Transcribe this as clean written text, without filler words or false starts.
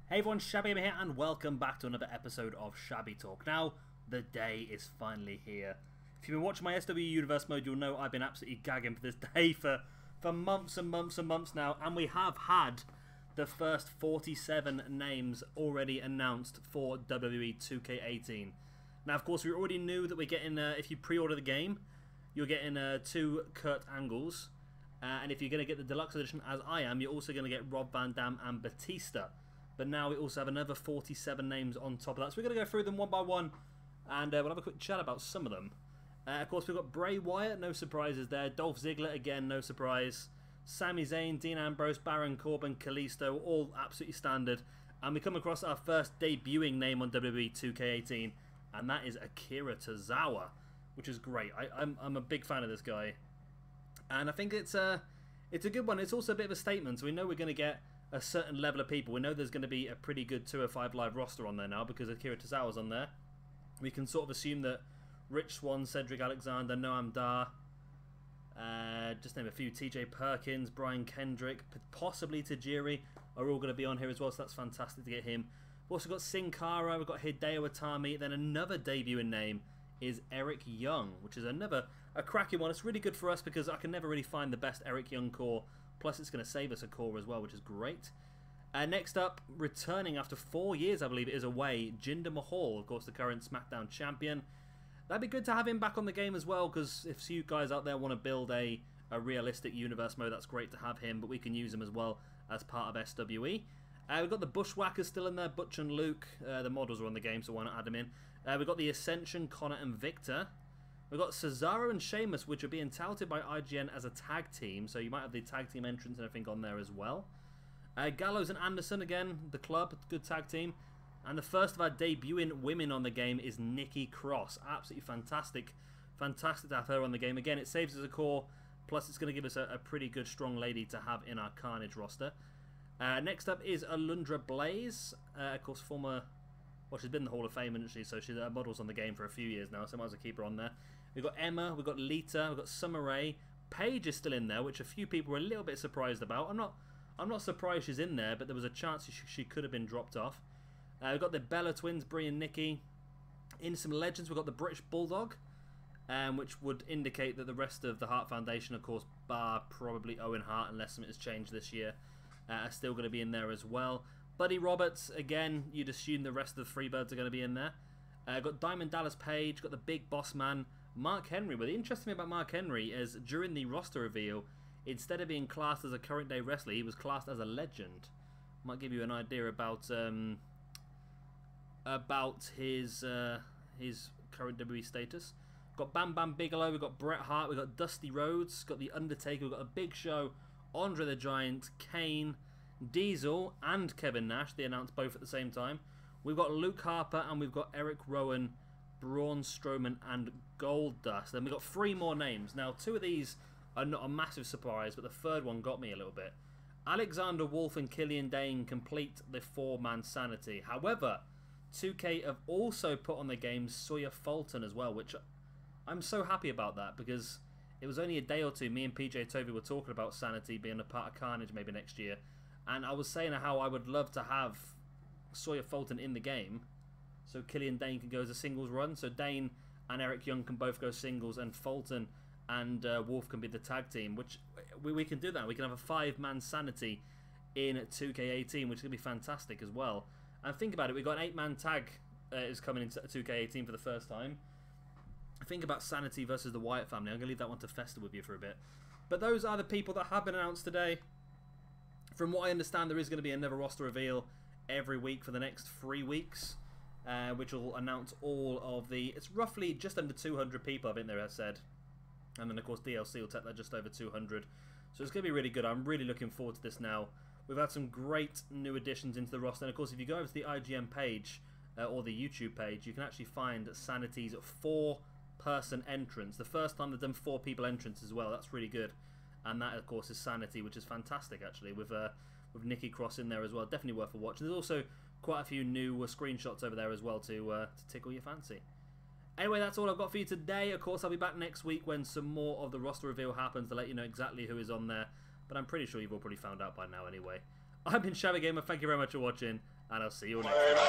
Hey everyone, Shabby here and welcome back to another episode of Shabby Talk. Now, the day is finally here. If you've been watching my SW Universe mode, you'll know I've been absolutely gagging for this day for months and months and months now, and we have had the first 47 names already announced for WWE 2K18. Now, of course, we already knew that we're getting, if you pre-order the game, you're getting 2 Kurt Angles, and if you're going to get the deluxe edition, as I am, you're also going to get Rob Van Dam and Batista. But now we also have another 47 names on top of that. So we're going to go through them one by one, and we'll have a quick chat about some of them. Of course, we've got Bray Wyatt, no surprises there. Dolph Ziggler, again, no surprise. Sami Zayn, Dean Ambrose, Baron Corbin, Kalisto, all absolutely standard. And we come across our first debuting name on WWE 2K18, and that is Akira Tozawa, which is great. I'm a big fan of this guy. And I think it's a good one. It's also a bit of a statement. So we know we're going to get a certain level of people. We know there's going to be a pretty good 205 Live roster on there now because Akira Tozawa's on there. We can sort of assume that Rich Swann, Cedric Alexander, Noam Dar, just name a few, TJ Perkins, Brian Kendrick, possibly Tajiri are all going to be on here as well, so that's fantastic to get him. We've also got Sin Cara, we've got Hideo Itami, then another debuting name is Eric Young, which is a cracking one. It's really good for us because I can never really find the best Eric Young core. Plus, it's going to save us a core as well, which is great. Next up, returning after 4 years, I believe it is, away, Jinder Mahal, of course, the current SmackDown champion. That'd be good to have him back on the game as well, because if you guys out there want to build a realistic universe mode, that's great to have him, but we can use him as well as part of SWE. We've got the Bushwhackers still in there, Butch and Luke. The models are on the game, so why not add them in? We've got the Ascension, Connor and Victor. We've got Cesaro and Sheamus, which are being touted by IGN as a tag team, so you might have the tag team entrance and everything on there as well. Gallows and Anderson, again, the club, good tag team. And the first of our debuting women on the game is Nikki Cross. Absolutely fantastic. Fantastic to have her on the game. Again, it saves us a core, plus it's going to give us a pretty good, strong lady to have in our Carnage roster. Next up is Alundra Blaze, of course, former... Well, she's been in the Hall of Fame, isn't she? So she's models on the game for a few years now, so I might as well keep her on there. We've got Emma, we've got Lita, we've got Summer Rae. Paige is still in there, which a few people were a little bit surprised about. I'm not surprised she's in there, but there was a chance she could have been dropped off. We've got the Bella Twins, Brie and Nikki. In some legends, we've got the British Bulldog, which would indicate that the rest of the Hart Foundation, of course, bar probably Owen Hart, unless something has changed this year, are still going to be in there as well. Buddy Roberts, again, you'd assume the rest of the Freebirds are going to be in there. Got Diamond Dallas Page, got the Big Boss Man, Mark Henry. Well, the interesting thing about Mark Henry is during the roster reveal, instead of being classed as a current day wrestler, he was classed as a legend. Might give you an idea about his current WWE status. Got Bam Bam Bigelow, we've got Bret Hart, we've got Dusty Rhodes, got The Undertaker, we've got a Big Show, Andre the Giant, Kane, Diesel and Kevin Nash. They announced both at the same time. We've got Luke Harper and we've got Eric Rowan, Braun Strowman and Goldust. Then we've got 3 more names. Now, 2 of these are not a massive surprise, but the third one got me a little bit. Alexander Wolf and Killian Dane complete the 4-man Sanity. However, 2K have also put on the game Sawyer Fulton as well, which I'm so happy about that because it was only a day or two me and PJ Toby were talking about Sanity being a part of Carnage maybe next year. And I was saying how I would love to have Sawyer Fulton in the game so Killian Dane can go as a singles run. So Dane and Eric Young can both go singles and Fulton and Wolf can be the tag team, which we can do that. We can have a 5-man Sanity in 2K18, which is going to be fantastic as well. And think about it, we've got an 8-man tag is coming into 2K18 for the first time. Think about Sanity versus the Wyatt family. I'm going to leave that one to fester with you for a bit. But those are the people that have been announced today. From what I understand, there is going to be another roster reveal every week for the next 3 weeks, which will announce all of the... It's roughly just under 200 people, I think they have said. And then, of course, DLC will take that just over 200. So it's going to be really good. I'm really looking forward to this now. We've had some great new additions into the roster. And, of course, if you go over to the IGN page, or the YouTube page, you can actually find Sanity's 4-person entrance. The first time they've done 4 people entrance as well. That's really good. And that, of course, is Sanity, which is fantastic, actually, with Nikki Cross in there as well. Definitely worth a watch. There's also quite a few new screenshots over there as well to tickle your fancy. Anyway, that's all I've got for you today. Of course, I'll be back next week when some more of the roster reveal happens to let you know exactly who is on there. But I'm pretty sure you've all probably found out by now anyway. I've been Shabby Gamer. Thank you very much for watching, and I'll see you all next time.